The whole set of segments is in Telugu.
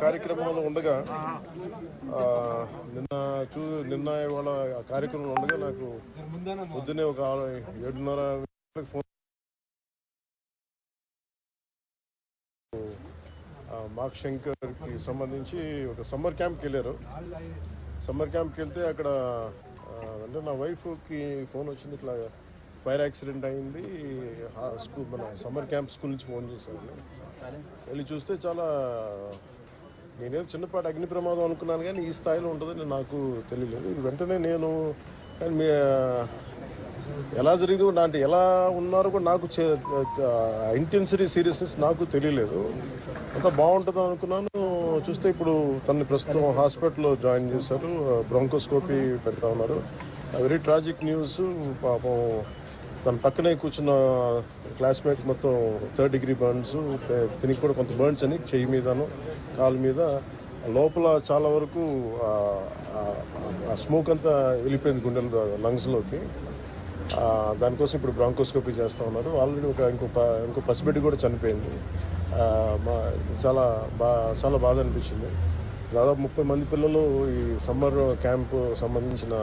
కార్యక్రమంలో ఉండగా నిన్న ఇవాళ ఆ కార్యక్రమంలో ఉండగా నాకు పొద్దున్నే ఒక 7:30 ఫోన్ మార్క్ శంకర్కి సంబంధించి ఒక సమ్మర్ క్యాంప్కి వెళ్ళారు. సమ్మర్ క్యాంప్కి వెళ్తే అక్కడ అంటే నా వైఫ్కి ఫోన్ వచ్చింది, ఇట్లా ఫైర్ యాక్సిడెంట్ అయింది, స్కూల్ మన సమ్మర్ క్యాంప్ స్కూల్ నుంచి ఫోన్ చేశారు. వెళ్ళి చూస్తే చాలా, నేనేదో చిన్నపాటి అగ్ని ప్రమాదం అనుకున్నాను కానీ ఈ స్థాయిలో ఉంటుందని నాకు తెలియలేదు. ఇది వెంటనే నేను కానీ ఎలా జరిగింది అంటే ఎలా ఉన్నారో కూడా నాకు ఇంటెన్సిటీ సీరియస్నెస్ నాకు తెలియలేదు. అంతా బాగుంటుంది అనుకున్నాను. చూస్తే ఇప్పుడు తనని ప్రస్తుతం హాస్పిటల్లో జాయిన్ చేశారు, బ్రాంకోస్కోపీ పెడతా ఉన్నారు. Very tragic news. పాపం తన పక్కనే కూర్చున్న క్లాస్మేట్ మొత్తం 3rd degree బర్న్స్, తినికి కూడా కొంత బర్న్స్ అని చెయ్యి మీదను కాలు మీద, లోపల చాలా వరకు ఆ స్మోక్ అంతా వెళ్ళిపోయింది గుండెల లంగ్స్లోకి. దానికోసం ఇప్పుడు బ్రాంకోస్కోపీ చేస్తూ ఉన్నారు. ఆల్రెడీ ఇంకో పసిబిడ్డ కూడా చనిపోయింది. చాలా బాధ అనిపించింది. దాదాపు 30 మంది పిల్లలు ఈ సమ్మర్ క్యాంపు సంబంధించిన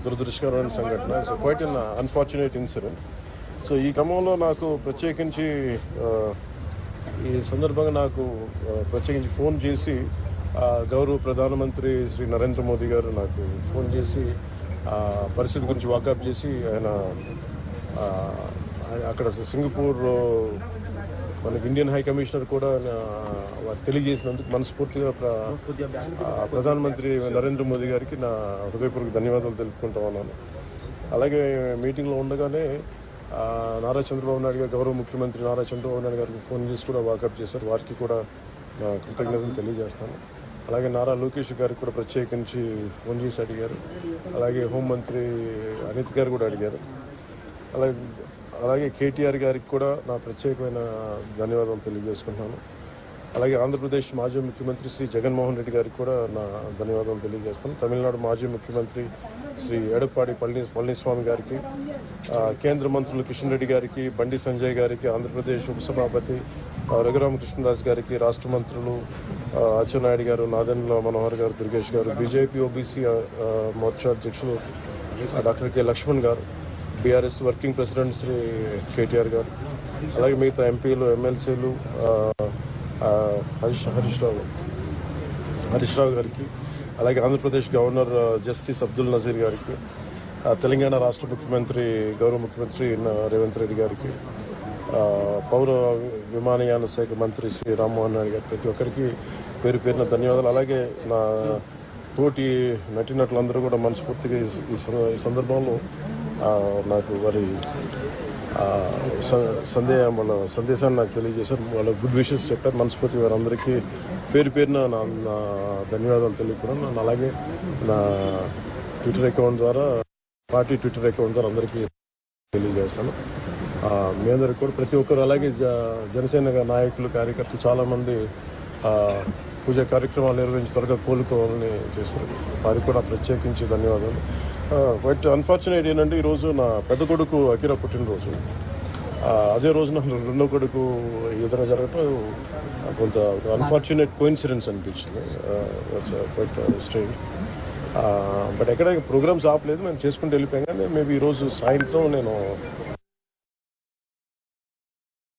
దురదృష్టకరమైన సంఘటన. So quiet an unfortunate incident. So ఈ క్రమంలో నాకు ప్రత్యేకించి ఈ సందర్భంగా నాకు ప్రత్యేకించి ఫోన్ చేసి గౌరవ ప్రధానమంత్రి శ్రీ నరేంద్ర మోదీ గారు నాకు ఫోన్ చేసి పరిస్థితి గురించి వాకప్ చేసి ఆయన అక్కడ సింగపూర్ మనకి ఇండియన్ హై కమిషనర్ కూడా తెలియజేసినందుకు మనస్ఫూర్తిగా ప్రధానమంత్రి నరేంద్ర మోదీ గారికి నా హృదయపూర్వక ధన్యవాదాలు తెలుపుకుంటా ఉన్నాను. అలాగే మీటింగ్లో ఉండగానే నారా చంద్రబాబు నాయుడు గారు, గౌరవ ముఖ్యమంత్రి నారా చంద్రబాబు నాయుడు గారికి ఫోన్ చేసి కూడా వాకప్ చేశారు. వారికి కూడా కృతజ్ఞతలు తెలియజేస్తాను. అలాగే నారా లోకేష్ గారికి కూడా ప్రత్యేకించి ఫోన్ చేసి అడిగారు. అలాగే హోంమంత్రి అనిత్ గారు కూడా అడిగారు. అలాగే కేటీఆర్ గారికి కూడా నా ప్రత్యేకమైన ధన్యవాదాలు తెలియజేసుకుంటున్నాను. అలాగే ఆంధ్రప్రదేశ్ మాజీ ముఖ్యమంత్రి శ్రీ జగన్మోహన్ రెడ్డి గారికి కూడా నా ధన్యవాదాలు తెలియజేస్తాను. తమిళనాడు మాజీ ముఖ్యమంత్రి శ్రీ ఎడప్పాడి పళనిస్వామి గారికి, కేంద్ర మంత్రులు కిషన్ రెడ్డి గారికి, బండి సంజయ్ గారికి, ఆంధ్రప్రదేశ్ ఉపసభాపతి రఘురామకృష్ణదాస్ గారికి, రాష్ట్ర మంత్రులు అచ్చెన్నాయుడు గారు, నాదెండ్ల మనోహర్ గారు, దుర్గేష్ గారు, బీజేపీ ఓబీసీ మోర్చా అధ్యక్షులు డాక్టర్ కె లక్ష్మణ్ గారు, BRS working president Shri KTR గారు, అలాగే మిగతా ఎంపీలు, ఎమ్మెల్సీలు హరీష్ రావు గారికి, అలాగే ఆంధ్రప్రదేశ్ గవర్నర్ జస్టిస్ అబ్దుల్ నజీర్ గారికి, తెలంగాణ రాష్ట్ర ముఖ్యమంత్రి గౌరవ ముఖ్యమంత్రి రేవంత్ రెడ్డి గారికి, పౌర విమానయాన శాఖ మంత్రి శ్రీ రామ్మోహన్ నాయుడు గారు, ప్రతి ఒక్కరికి పేరు పేరున ధన్యవాదాలు. అలాగే నా తోటి నటీనటులందరూ కూడా మనస్ఫూర్తిగా ఈ సందర్భంలో నాకు వారి వాళ్ళ సందేశాన్ని నాకు తెలియజేశారు. వాళ్ళ గుడ్ విషెస్ చెప్పారు. మనస్ఫూర్తి వారందరికీ పేరు పేరున నా ధన్యవాదాలు తెలియకుండా, అలాగే నా ట్విట్టర్ అకౌంట్ ద్వారా, పార్టీ ట్విట్టర్ అకౌంట్ ద్వారా అందరికీ తెలియజేస్తాను. మీ అందరికి కూడా ప్రతి ఒక్కరు, అలాగే జనసేన నాయకులు, కార్యకర్తలు చాలామంది పూజా కార్యక్రమాలు నిర్వహించి త్వరగా కోలుకోవాలని చేశారు. వారికి కూడా ప్రత్యేకించి ధన్యవాదాలు. బట్ అన్ఫార్చునేట్ ఏంటంటే ఈరోజు నా పెద్ద కొడుకు అకిరా పుట్టినరోజు. అదే రోజున రెండో కొడుకు ఈ విధంగా జరగటం కొంత అన్ఫార్చునేట్ కోఇన్సిడెన్స్ అనిపించింది. But strange. బట్ ఎక్కడ ప్రోగ్రామ్స్ ఆపలేదు, మేము చేసుకుంటూ వెళ్ళిపోయాం. కానీ మేబీ ఈరోజు సాయంత్రం నేను